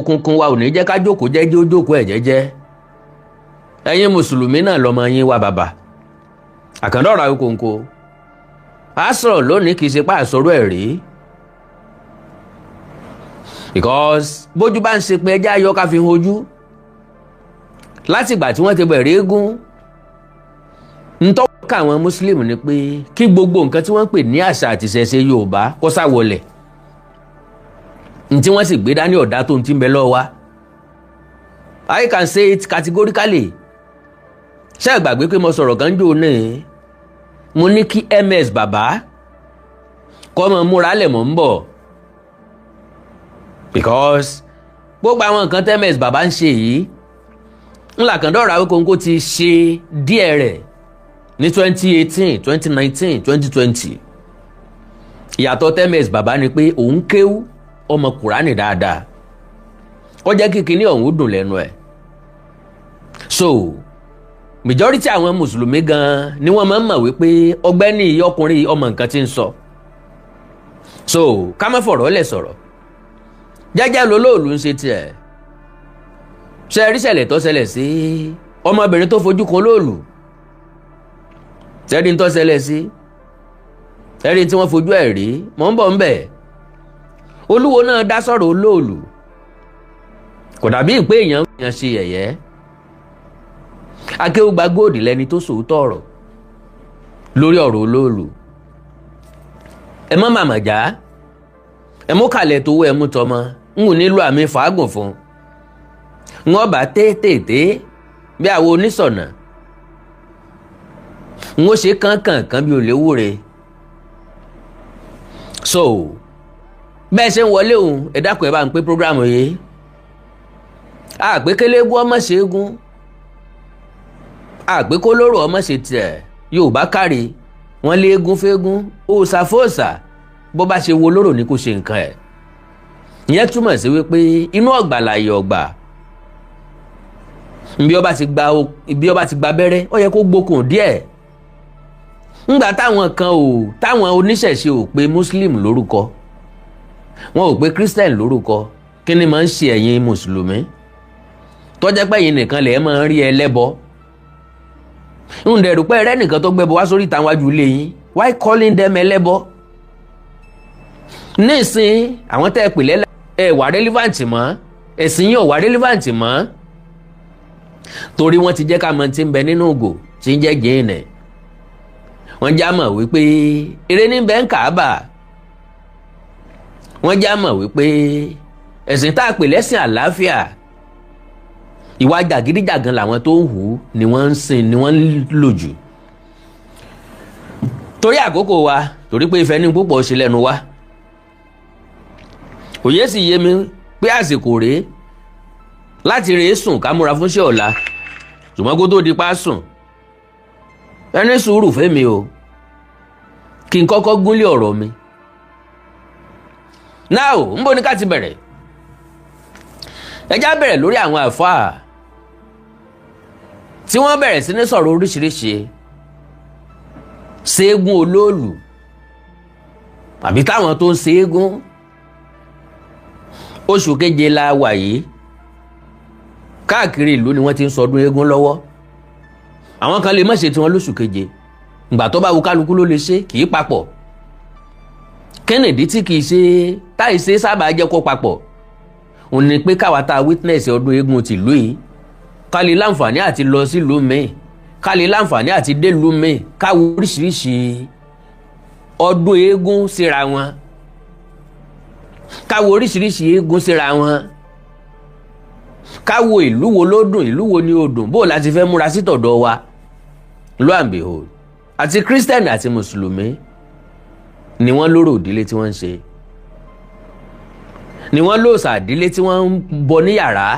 òkùnkùn wa ò ní jẹ́ ká jókòó jẹ́jẹ́ ó jókòó ẹ̀ jẹ́jẹ́ ẹ̀yin mùsùlùmí náà lọ́mọ yín wá bàbá Àkàndá Ọ̀rọ̀ Awíkonko a sọ̀rọ̀ lónìí kì í ṣe pàṣọrọ̀ ẹ̀ rí because bójú bá ń ṣe pé ẹjẹ́ ayọ́ ká fi hojú láti ìgbà tí wọ́n ti bẹ̀rẹ̀ eégún ntọ́wọ́ ká àwọn mùsùlùmí ni pé kí gbogbo nǹkan tí wọ́n ń pè ní àṣà àti ìṣẹ̀ṣe Yorùbá kó sá wọlẹ̀ ntí wọ́n sì gbé dání ọ̀dá tó ń ti ń bẹ lọ́wọ́ wa I can say it categorically ṣé ẹ gbàgbé pé mo sọ̀rọ̀ gánjọ́ náà mo ní kí MS bàbá kọ́ mọ múra lẹ̀ mọ́ ń bọ̀ because gbogbo àwọn nǹkan tí MS bàbá ń ṣe yìí ńlá Àkàndá Ọ̀rọ̀ Awíkonko ti ṣe díẹ̀ rẹ̀ ní 2018 2019 2020 ìyàtọ̀ tí MS bàbá ni pé òun kéwú ọmọ Kùránì dáadáa ó jẹ́ kí kinní ọ̀hún dùn lẹ́nu ẹ̀ so majority àwọn mùsùlùmí gan ni wọ́n máa ń mọ̀ wípé ọgbẹ́ni ọkùnrin ọmọ nǹkan tí ń sọ so ká má fọ̀rọ̀ lẹ̀ sọ̀rọ̀ jẹ́jẹ́ lolóòlù ń ṣe tiẹ̀ ṣe rí ṣẹlẹ̀ tó ṣẹlẹ̀ sí ọmọbìnrin tó fojú kan lóòlù ṣẹ́ni tó ṣẹlẹ̀ sí ẹ̀rí tí wọ́n fojú ẹ̀ rí mọ́ ń bọ̀ ń bẹ̀ olúwo náà dá sọ̀rọ̀ olóòlù kò dàbí pé èèyàn ṣe yẹ̀yẹ́ Akéwùgbà Gold lẹni tó sòótọ́ ọ̀rọ̀ lórí ọ̀rọ̀ olóòlù ẹ mọ́ màmá já ẹ mú kàlẹ̀ tó wọ ẹ mú tọmọ ń wò nílò àmì fàágùn fún wọn bá tètè bí àwọn onísọ̀nà ń ó ṣe kánkànkán bí olèwúre so bẹ́ẹ̀ ṣe ń wọlé òun ẹ dákun ẹ bá ń pé prógrámù yìí àgbékélégún ọmọ ṣeégún àgbékólóró ọmọ ṣe tiẹ̀ Yorùbá kárí wọn lé eégún fégún òòṣà fòòṣà bó bá ṣe wo lóró ni kò ṣe nǹkan ẹ̀ ìyẹn túmọ̀ sí wípé inú ọ̀gbà láàyè ọ̀gbà bí ó bá ti gba abẹ́rẹ́ ó yẹ kó gbókùn díẹ̀ ńgbà táwọn oníṣẹ̀ṣe ò pe Muslim lórúkọ wọn ò pe Christian lórúkọ kí ni máa ń ṣe ẹ̀yin mùsùlùmí tó jẹ́ pé ẹ̀yin nìkan lè máa ń rí ẹlẹ́bọ ń dẹ̀rù pé ẹrẹ́ nìkan tó gbẹ́bọ wá sórí ìta wájú ilé yín why calling them ẹlẹ́bọ nísìn àwọn tẹ́ ẹ pè lẹ́lẹ́ ẹ wà relevant mọ́ ẹ̀sìn yín ò wà relevant mọ́ torí wọ́n ti jẹ́ ká mọ tí ń bẹ nínú ògò tí ń jẹ́ jẹ́ẹ̀nẹ̀ wọ́n já mọ̀ wípé eré ní bẹ́ẹ̀ ń Káàbà wọ́n já mọ̀ wípé ẹ̀sìn tá a pè lẹ́sìn àlàáfíà ìwà jàgídíjàgan làwọn tó ń hù ni wọ́n ń sìn ni wọ́n ń lò jù torí àkókò wa torí pé ìfẹ́ ní púpọ̀ ṣe lẹ́nu wa òye sì yé mi pé àsìkò rèé láti rèé sùn ká múra fún ṣẹ́ ọ̀la ṣùgbọ́n kó tó di pa sùn ẹni sùúrù fẹ́mi o kí n kọ́kọ́ gúnlé ọ̀rọ̀ mi náà ò ń bọ̀ ní ká ti bẹ̀rẹ̀ ẹjá bẹ̀rẹ̀ lórí àwọn àfáà tí wọ́n bẹ̀rẹ̀ sí ní sọ̀rọ̀ oríṣiríṣi ṣeégún olóòlù àbí táwọn tó ń ṣeégún oṣù keje la wà yìí káàkiri ìlú ni wọ́n ti ń sọdún eégún lọ́wọ́ àwọn kan lè má ṣe tiwọn lóṣù keje ìgbà tó bá wù kálukú ló lè ṣe kì í papọ̀ kẹ́nìdí tí kì í ṣe táì ṣe sábà jẹ́ kó papọ̀ òun ni pé káwa tá a witness ọdún eégún tìlú yìí ká lè láǹfààní àti lọ sílùú míì ká lè láǹfààní àti délùú míì káwo oríṣiríṣi ọdún eégún síra wọn káwo oríṣiríṣi eégún síra wọn káwo ìlú wo ló dùn ìlú wo ni ó dùn bó láti fẹ́ múra sí tọ̀dọ̀ wa lo and behold àti Christian àti mùsùlùmí ni wọ́n lóró ìdílé tí wọ́n ń ṣe ni wọ́n lóòṣà ìdílé tí wọ́n ń bọ ní yàrá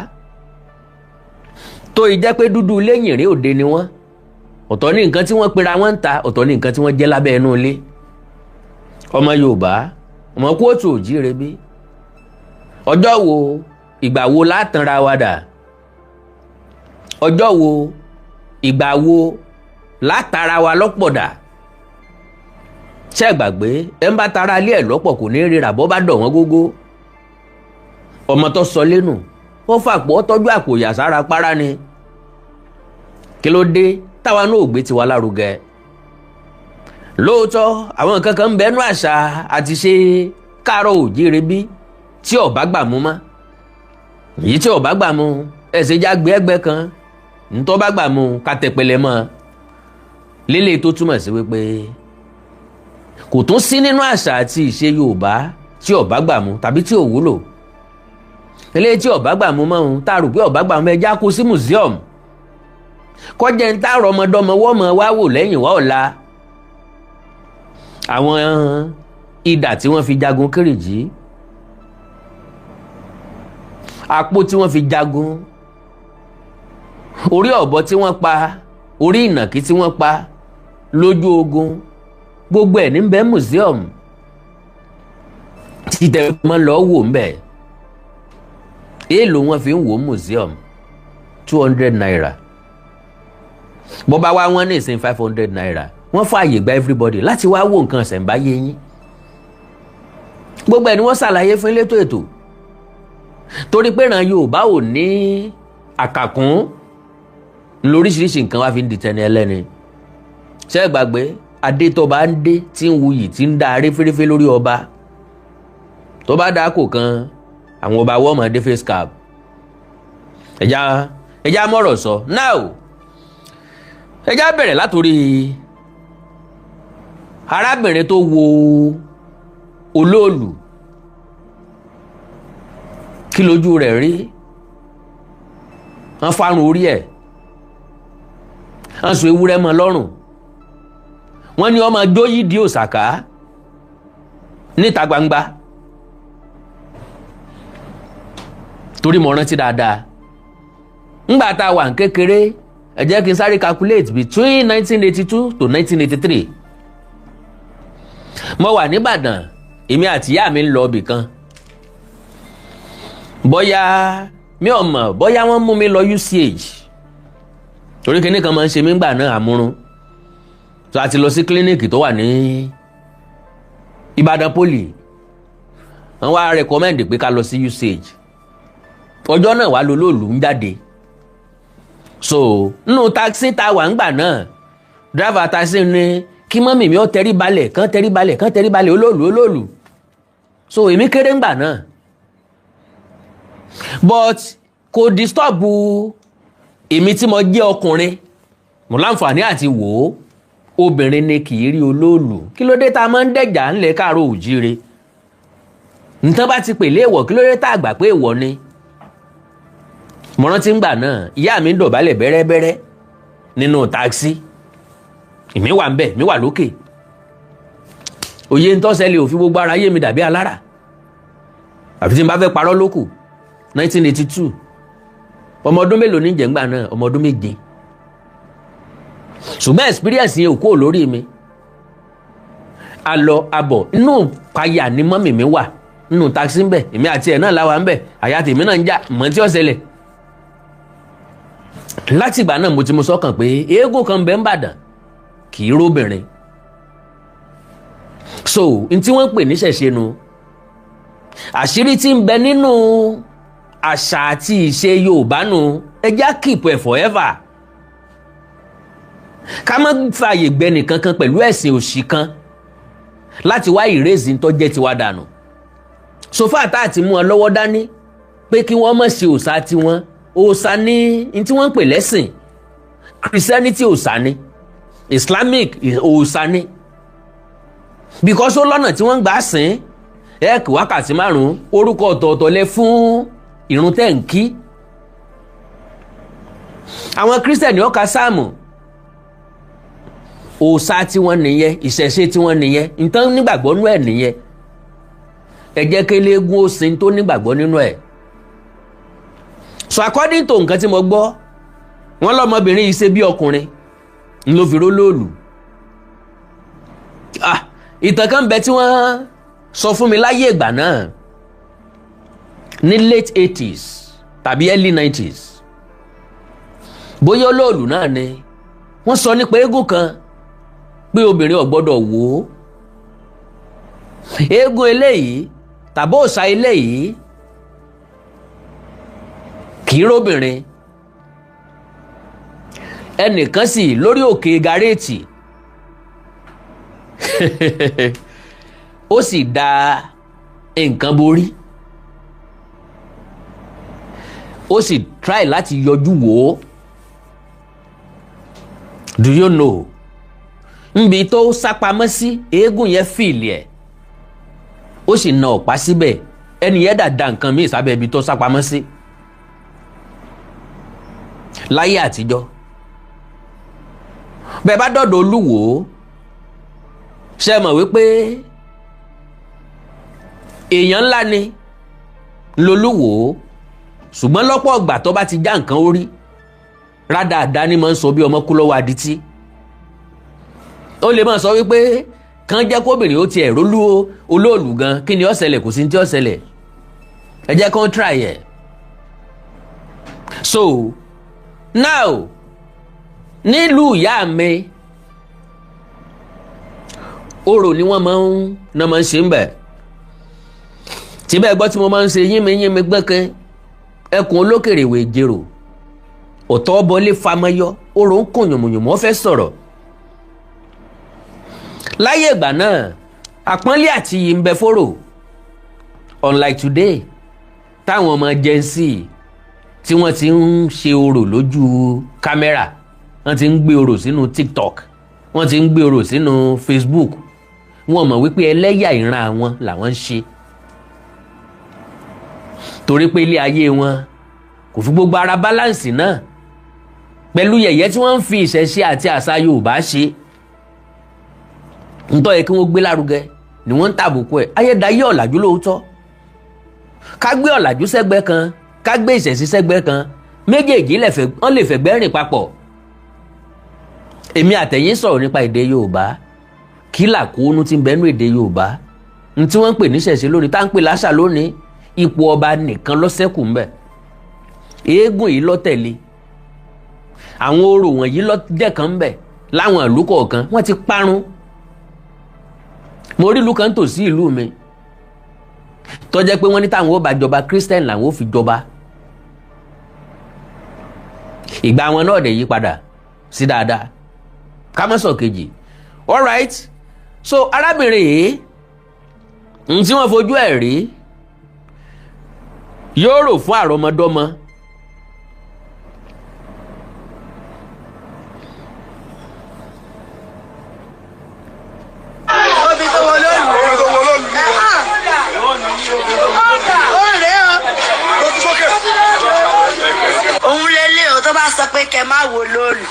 tó ìjẹ́ pé dúdú lẹ́yìn rí òde ni wọ́n ọ̀tọ̀ ní nǹkan tí wọ́n pera wọ́n ń ta ọ̀tọ̀ ní nǹkan tí wọ́n jẹ́ lábẹ́ ẹnu ilé ọmọ Yorùbá ọmọ kóòtù òjíire bí ọjọ́ wo ìgbà wo látànra wa dà ọjọ́ wo ìgbà wo látara wa lọ́pọ̀ dà ṣé ẹ gbàgbé ẹ ń bá tara ilé ẹ̀ lọ́pọ̀ kò ní ríra bọ́ bá dọ̀ wọ́n gógó ọmọ tó sọ lẹ́nu ó fàpọ̀ tọ́jú àpò ìyàsára para ni kí ló dé táwa náà ò gbé tiwa lárugẹ. Lóòótọ́ àwọn nǹkan kan ń bẹnu àṣà àti ṣe káàárọ̀ oòjíire bí tí ó bá gbà mú mọ́ èyí tí ó bá gbà mú ẹsẹ̀ jágbe ẹgbẹ́ kan ntọ́ bá gbà mú ká tẹpẹlẹ mọ́ lélẹ̀ tó túmọ̀ sí wípé kò tún sí nínú àṣà àti ìṣe Yorùbá tí ó bá gbà mú tàbí tí ò wúlò eléyìí tí ó bá gbà mú mọ́ ohun tá a rò pé ó bá gbà mú ẹja kó sí museum kọjá ń tá ọmọdọ́mọ wọ́mọ wá wò lẹ́yìn wá ọ̀la àwọn idà tí wọ́n fi jagun Kírìjí àpò tí wọ́n fi jagun orí ọ̀bọ tí wọ́n pa orí ìnàkí tí wọ́n pa lójú ogun gbogbo ẹ̀ ní bẹ́ẹ̀ museum títẹ̀ mọ́ lọ wò ń bẹ̀ èèlò wọn fi ń wò museum 200 naira bó bá wá wọ́n ní ìsìn 500 naira wọ́n fààyè gba everybody láti wá wò nǹkan ṣẹ̀ǹbáyé yín gbogbo ẹ̀ ni wọ́n ṣàlàyé fún elétò ètò torí pé ìran Yorùbá ò ní àkàkún lóríṣiríṣi nǹkan wá fi ń di tẹni ẹlẹ́ni ṣé gbàgbé adé tó bá ń dé tí ń wuyì tí ń dá aré fẹ́rẹ́fẹ́ lórí ọba tó bá dá kò kan àwọn ọba wọ́ọ̀mọ̀ dé face cap ẹja mọ̀rọ̀ sọ now ẹja bẹ̀rẹ̀ látòrí arábìnrin tó wo olóòlù kí lójú rẹ̀ rí wọ́n fárun orí ẹ̀ wọ́n so ewúrẹ́ mọ́ lọ́rùn wọ́n ní ọmọ jóyí di òsàká níta gbangba torí mo rántí dáadáa ńgbà tá a wà ní kékeré ẹ jẹ́ kí n sáré calculate between 1982 to 1983 mo wà nìbàdàn èmi àti ìyá mi ń lọ ibì kan bóyá mi ò mọ̀ bóyá wọ́n mú mi lọ UCH torí kíní kan máa ń ṣe mí gbà náà àmúrun so a ti lọ sí kílíníìkì tó wà ní Ìbàdàn Poli wọ́n wá rẹkọmẹ́ndì pé ká lọ sí UCH ọjọ́ náà wà lólóòlù ń jáde so nínú taxi tá a wà ń gbà náà driver taxi ní kí mọ́mì mi ó tẹrí balẹ̀ kán tẹrí balẹ̀ olóòlù so èmi kéré ń gbà náà but kò disturb èmi tí mo jẹ́ ọkùnrin mo láǹfààní àti wò ó obìnrin ni kì í rí olóòlù kí ló dé tá a máa ń dẹ̀jà ńlẹ̀ káàárọ̀ òjíire nǹkan bá ti pèlè èèwọ̀ kí ló dé tá a gbà pé èèwọ̀ ni mo rántí ńgbà náà ìyá mi ń dọ̀bálẹ̀ bẹ́rẹ́bẹ́rẹ́ nínú táksì èmi wà ń bẹ̀ mi wà lókè òye ń tọ́sẹ̀lẹ̀ òfin gbogbo ara yé mi dàbí alára àfi tí n bá fẹ́ parọ́ lókù 1982 ọmọ ọdún mélòó ní jẹ̀ngbà náà ọmọ ọdún 7 ṣùgbọ́n experience yẹn ò kúrò lórí mi alọ abọ̀ inú payà ni mọ́mì mi wà nínú taxi ń bẹ̀ èmi àti ẹ̀ náà láwa ń bẹ̀ àyà tèmi náà ń jà mọ́ tí ó ṣẹlẹ̀ láti ìgbà náà mo ti mú sọ́kàn pé eégún kan bẹ́ ń bàdàn kì í róbìnrin so n tí wọ́n ń pè níṣẹ̀ṣe nu àṣírí tí ń bẹ nínú àṣà àti ìṣe Yorùbá nu ẹjá keep ẹ̀ forever ká má fààyè gbẹnì kankan pẹ̀lú ẹ̀sìn òṣì kan láti wá ìrèzí tó jẹ́ tiwa dànù sofa tá àti mú ọ lọ́wọ́ dání pé kí wọ́n má ṣe òòṣà tiwọn òòṣà ní tí wọ́n ń pè lẹ́sìn Christianity òòṣà ni Islamic òòṣà ni because ó lọ́nà tí wọ́n ń gbà sìn kí wákàtí 5 orúkọ ọ̀tọ̀ọ̀tọ̀ lẹ fún ìrun tẹ́ ń kí àwọn Christian ó ka sáàmù òòṣà tí wọ́n nìyẹn ìṣẹ̀ṣe tí wọ́n nìyẹn nǹkan nígbàgbọ́ nínú ẹ̀ nìyẹn ẹ jẹ́ kí eléégún ó sin tó nígbàgbọ́ nínú ẹ̀ so according to nǹkan tí mo gbọ́ wọ́n lọ́mọbìnrin yìí ṣe bí ọkùnrin ń ló fi rólóòlù ìtàn kan bẹ tí wọ́n sọ fún mi láyé ìgbà náà ní late 80s tàbí early 90s bóyá olóòlù náà ni wọ́n sọ nípa eégún kan pé obìnrin ò gbọ́dọ̀ wò ó eégún eléyìí tàbí òòṣà eléyìí kì í róbìnrin. Ẹnìkan sì lórí òkè gàréètì ó sì da nǹkan borí, ó sì try láti yọjú wò ó. Do you know? Nbi tó sápamọ́ sí eégún yẹn fìlì ẹ̀, ó sì na ọ̀pá síbẹ̀, ẹni yẹn dàda nǹkan míì sábẹ́ ibi tó sápamọ́ sí. Láyé àtijọ́ bẹ́ẹ̀ bá dọ̀dọ̀ Olúwo ṣe mọ̀ wípé èèyàn ńlá ni lolúwo, ṣùgbọ́n lọ́pọ̀ ọgbà tó bá ti já nǹkan orí rádaràda ni máa ń sọ bí ọmọ kú lọ́wọ́ adití. Ó lè máa sọ wípé kàn jẹ́ kóbìnrin ó tiẹ̀ rólú olóòlù gan, kí ni ó ṣẹlẹ̀, kò sí ní tí ó ṣẹlẹ̀, ẹ jẹ́ kán try ẹ̀. So now nílùú ìyá mi orò ni wọ́n máa ń ṣe ń bẹ̀. tí bẹ́ẹ̀ gbọ́ tí mo máa ń ṣe yínmi gbẹ́kẹ́ ẹkùn olókèrè ìwé ìjèrò ọ̀tọ̀ bọlé famayọ orò ń kùn yùmùyùmù ó fẹ́ sọ̀rọ̀. Láyé ìgbà náà àpọ́nlé àti iyì ń bẹ fórò, unlike today táwọn ọmọ Gen Z tí wọ́n ti ń ṣe orò lójú kámẹ́rà, wọ́n ti ń gbé orò sínú TikTok, wọ́n ti ń gbé orò sínú Facebook, wọ́n mọ̀ wípé ẹlẹ́yà ìran àwọn làwọn ń ṣe, torí pé ilé ayé wọn kò fi gbogbo ara báláǹsì náà pẹ̀lú yẹ̀yẹ́ tí wọ́n ń fi ìṣẹ̀ṣe àti àṣà Yorùbá ṣe. Ntọ́ yẹ kí wọ́n gbé lárugẹ ni wọ́n ń tàbùkù ẹ̀. Ayédáyé ọ̀làjú lóòótọ́, ká gbé ọ̀làjú sẹ́gbẹ́ kan, ká gbé ìṣẹ̀ṣe sẹ́gbẹ́ kan, méjèèjì wọ́n lè fẹ̀gbẹ́ rìn papọ̀. Èmi àtẹ̀yìn sọ̀rọ̀ nípa èdè Yorùbá, kí làkóónú tí ń bẹ́nu èdè Yorùbá, n tí wọ́n ń pè ní ìṣẹ̀ṣe lónìí, tá ń pè láṣà lónìí, ipò ọba nìkan ló ṣẹ́kù ńbẹ̀. Eégún yìí ló tẹ̀lé, àwọn orò wọ̀nyí ló dẹ̀kan ńbẹ̀ láwọn ìlú kọ̀ọ̀kan, wọ́n ti parun. Mo rí ìlú kan tòsí ìlú mi tó jẹ́ pé wọ́n ní táwọn ó bá jọba Christian làwọn ó fi jọba. Ìgbà wọn náà dẹ̀ yí padà sí dáadáa, ká má sọ kejì. Alright, so arábìnrin yìí n tí wọ́n fojú ẹ̀ rí yóò rò fún àrọmọdọ́mọ. Òun lélẹ̀ o tó bá sọ pé kẹ́ máa wò lóòlù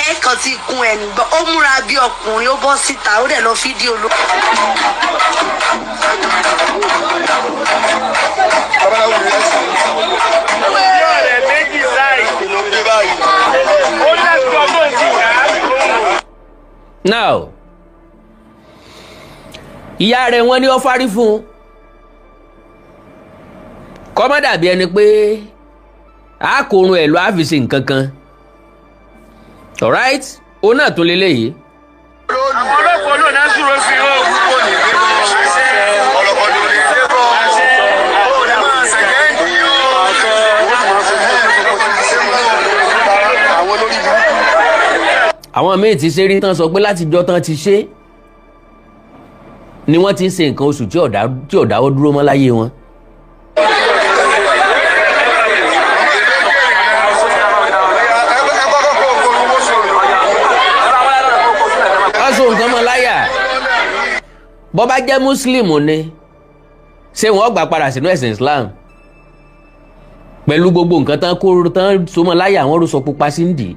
ẹ kàn ti kun ẹ̀ nìgbọ́, ó múra bí ọkùnrin, ó bọ́ síta, ó dẹ̀ lọ fídíò ló. Now ìyá rẹ̀ wọ́n ní ó fárí fún un kó má dàbí ẹni pé àkórun ẹ̀ ló á fi ṣe nǹkan kan. Alright, òun náà tún lélẹ́yìí. Àwọn ọlọ́pàá náà náà dúró sí ọ̀hún kò ní bí wọ́n ṣe ọlọ́pàá ló lè dé bọ́ ó ní máa ṣẹ̀kẹ́ndì yóò àwọn olórí burúkú. Àwọn míì ti ṣe rí tán sọ pé látijọ́ tán ti ṣe ni wọ́n ti ń ṣe nǹkan oṣù tí ò dáwọ́ dúró mọ́ láyé wọn. Nǹkan mọ́ láyà bọ́ bá jẹ́ Muslim ni ṣé wọ́n gbà padà sínú ẹ̀sìn Islam pẹ̀lú gbogbo nǹkan tán kó tán so mọ́ láyà, àwọn rúṣọ pupa sí ń dì í.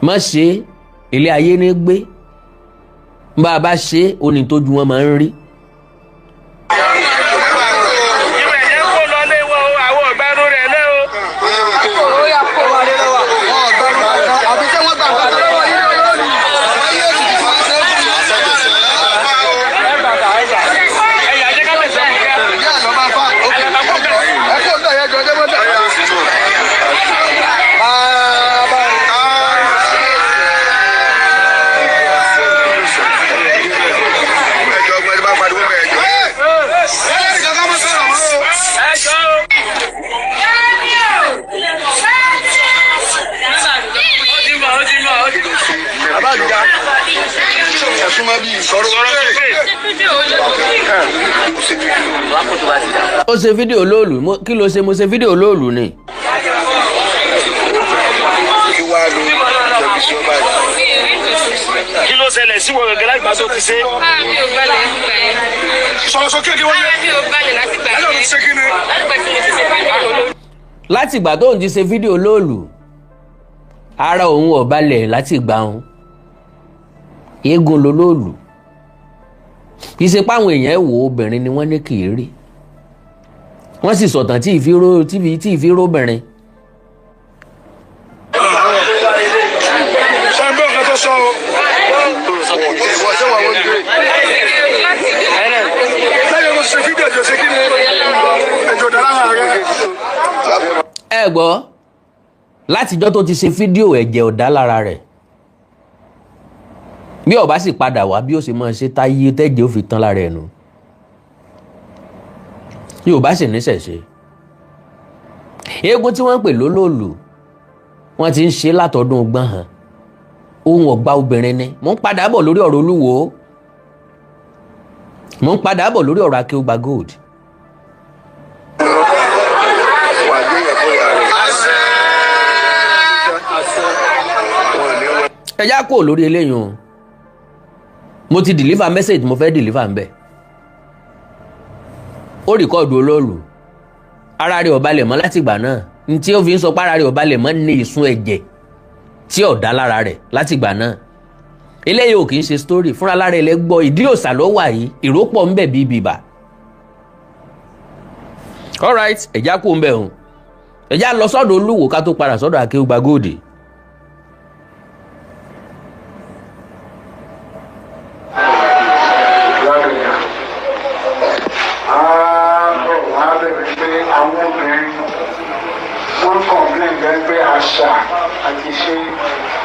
má ṣe ilé ayé ní gbé, bá a bá ṣe oní tójú wọn máa ń rí. ó ṣe fídíò olóòlù kí ló ṣe? Mo ṣe fídíò olóòlù ni. kí wàá lo ìjọba ìṣọba yìí. kí ló ṣẹlẹ̀ sí wọn gẹ́gẹ́ láti gbà tó ti ṣe. mi ò balẹ̀ nígbà yẹn. sọ̀rọ̀ sókè kí wọ́n yẹ. mi ò balẹ̀ láti gbà yẹn. ẹ lọ́ọ́ ti ṣe kí ni. láti ìgbà tóun ti ṣe fídíò olóòlù ara òun ò balẹ̀ láti ìgbà òun. eégún lolóòlù kì í ṣe páwọn èèyàn wò obìnrin ni wọ́n ní kì í rí wọ́n sì sọ̀tàn tí ìfíró obìnrin. ṣàǹbẹ́ ọ̀kan tó sọ o. lẹ́yìn ló ṣe fídíò ẹ̀jọ̀ ṣe kí ni ẹ̀jọ̀ dára rẹ̀. ẹ gbọ́ látijọ́ tó ti ṣe fídíò ẹ̀jẹ̀ ọ̀dá lára rẹ̀ bí ó bá sì padà wá bí ó ṣe máa ṣe táyé tẹ́jẹ̀ ó fi tán lára ẹ̀ nù yóò bá sì níṣẹ̀ṣe eégún tí wọ́n ń pè lólòlù wọ́n ti ń ṣe látọdún ọgbọ́n hàn ohun ọ̀gbà obìnrin ni mò ń padà bọ̀ lórí ọ̀rọ̀ Olúwo mò ń padà bọ̀ lórí ọ̀rọ̀ Akeugba Gold. ẹ já kúrò lórí eléyìí o mo ti deliver message mo fẹ́ deliver ń bẹ̀ ó rìkọ́ọ̀dù olóòlù ara rẹ̀ ò balẹ̀ mọ́ láti ìgbà náà ní tí ó fi ń sọ pé ara rẹ̀ ò balẹ̀ mọ́ ní ìsun ẹ̀jẹ̀ tí ò dá lára rẹ̀ láti ìgbà náà eléyìí ò kì í ṣe story fúnra lára ẹ̀ lẹ́gbọ́ ìdí òòsà ló wà yìí ìrópọ̀ ń bẹ̀ bíi bìbà alright ẹ̀já kú ń bẹ̀ hùn ẹ̀já lọ sọ́dọ̀ Olúwo ká tó padà sọ́dọ̀ Akeugba Gold. Àṣà àti ṣe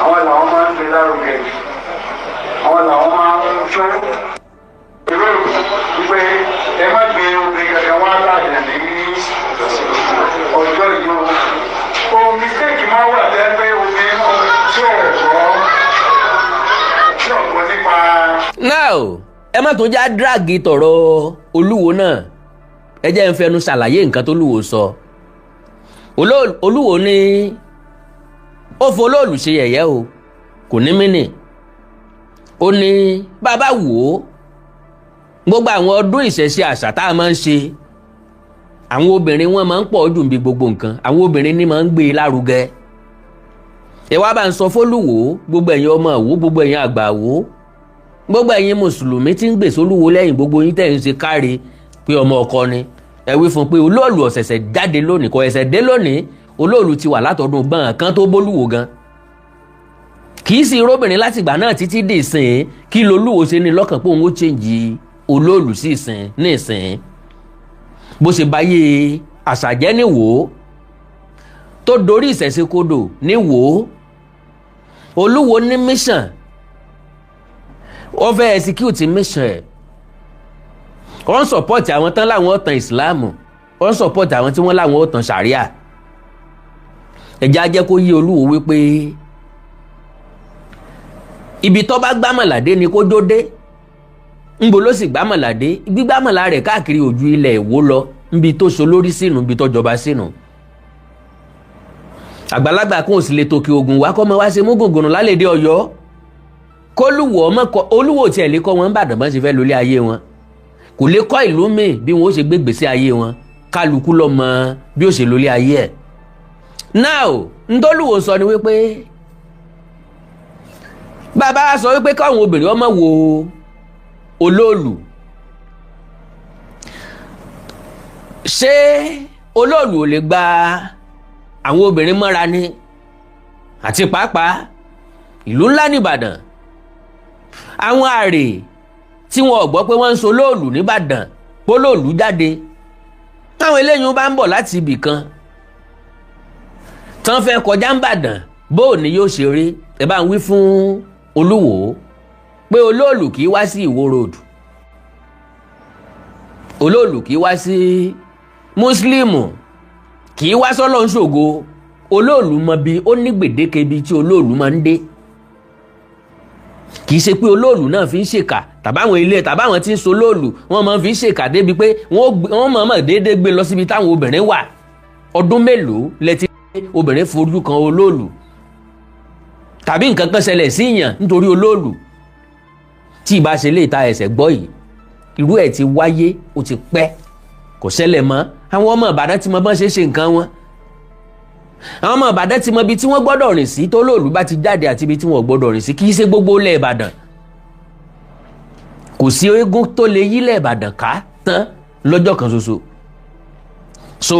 àwọn làwọn máa ń gbé lárugẹ àwọn làwọn máa ń tó ìwé ìpè ẹ má gbé obìnrin kankan wá láàyè ní ọjọ́ yìí o mistake máa wà lẹ́gbẹ́ obìnrin tí ọ̀gbọ́n nípa. now ẹ má tún já dírágì tọ̀rọ̀ Olúwo náà ẹ jẹ́ ń fẹnu ṣàlàyé nǹkan tó Olúwo sọ Olúwo ní ó folóòlù ṣe yẹ̀yẹ́ o kò ní mí nì ó ní bàbá wò ó gbogbo àwọn ọdún ìṣẹ̀ṣe àṣà tá a máa ń ṣe àwọn obìnrin wọn máa ń pọ̀ jù bí gbogbo nǹkan àwọn obìnrin ní máa ń gbé e lárugẹ ẹ wá bá ń sọ fÓlúwo gbogbo ẹ̀yin ọmọ Ìwó gbogbo ẹ̀yin àgbà Ìwó gbogbo ẹ̀yin mùsùlùmí tí ń gbèsè Olúwo lẹ́yìn gbogbo yín tẹ̀ ń ṣe káre pé ọmọ ọkọ ni ẹ wí fún pé olóòlù ọ̀sẹ̀sẹ̀ jáde lónìí kò ẹ̀sẹ̀ dé lónìí olóòlù ti wà látọdún gbọ́n kan tó bólúwo gan kì í sí irúbìnrin láti ìgbà náà títí dé ìsìn kí lolúwo ṣe ní lọ́kàn pé òun ó chẹ́ǹjì olóòlù sí ìsìn ní ìsìn bó ṣe báyé àṣàjẹ́ ní Ìwó tó dorí ìṣẹ̀ṣe kodò ní Ìwó Olúwo ní mission ó fẹ́ execute mission ẹ̀ wọ́n ń support àwọn tán láwọn ọ̀tàn ìsìláàmù wọ́n ń support àwọn tí wọ́n láwọn ọ̀tàn sàríà ẹ̀já jẹ́ kó yé Olúwo wípé ibi tó bá gbámọ̀ládé ni kó jó dé ńbo ló sì gbámọ̀ládé gbígbámọ̀lá rẹ̀ káàkiri ojú ilẹ̀ Ìwó lọ níbi tó so lórí sínú níbi tó jọba sínú àgbàlagbà kan ò sì lè tòkè Ògùn wá kọ́ mọ́ wá ṣe mú gògùnù lálẹ́dẹ́ Ọ̀yọ́ kólúwo ọmọ kọ Olúwo tiẹ̀ lè kọ́ wọn bàdàn bọ́n ṣe fẹ́ lólé ayé wọn kò lè kọ́ ìlú míì bí wọn ó ṣe gbé gbèsè ayé wọn kálukú ló mọ bí ó ṣe lólé ayé ẹ̀ now ntọ́lúwo sọ ni wípé bàbá sọ wípé káwọn obìnrin ọmọ wo olóòlù ṣé olóòlù ò lè gba àwọn obìnrin mọ́ra ni àti pàápàá ìlú ńlá nìbàdàn àwọn àrè tí wọn ò gbọ́ pé wọ́n ń so olóòlù nìbàdàn polóòlù jáde táwọn eléyìí bá ń bọ̀ láti ibì kan tán fẹ́ kọjá ń bàdàn bóò ni yóò ṣe rí ẹ bá ń wí fún Olúwo pé olóòlù kì í wá sí Ìwó road olóòlù kì í wá sí mùsùlùmù kì í wá sọ́lọ́ ń ṣògo olóòlù mọ bí ó ní gbèdéke bí tí olóòlù máa ń dé kì í ṣe pé olóòlù náà fi ń ṣèkà tàbáwọn ilé tàbáwọn tí ń so lóòlù wọ́n máa fi ṣèkà débi pé wọ́n mọ̀ọ́mọ̀ déédéé gbé lọ síbi táwọn obìnrin wà. Ọdún mélòó lẹ́tí obìnrin fojú kan olóòlù tàbí nǹkan kan ṣẹlẹ̀ sí ìyàn nítorí olóòlù tí ìbá ṣe lè ta ẹsẹ̀ gbọ́ yìí irú ẹ̀ ti wáyé ó ti pẹ́ kò ṣẹlẹ̀ mọ́. Àwọn ọmọ Ìbàdàn ti mọ bọ́n ṣe nǹkan wọn. Àwọn ọmọ Ìbàdàn ti mọ ibi tí wọ́n gbọ́dọ̀ rìn sí tó lóòlù bá ti jáde àti ibi tí wọ́n gbọ́dọ̀ rìn sí kì í ṣe gbogbo ilẹ̀ Ìbàdàn. Kò sí eégún tó lè yílẹ̀ Ìbàdàn ká tán lọ́jọ́ kan ṣoṣo. So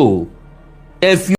ẹ fi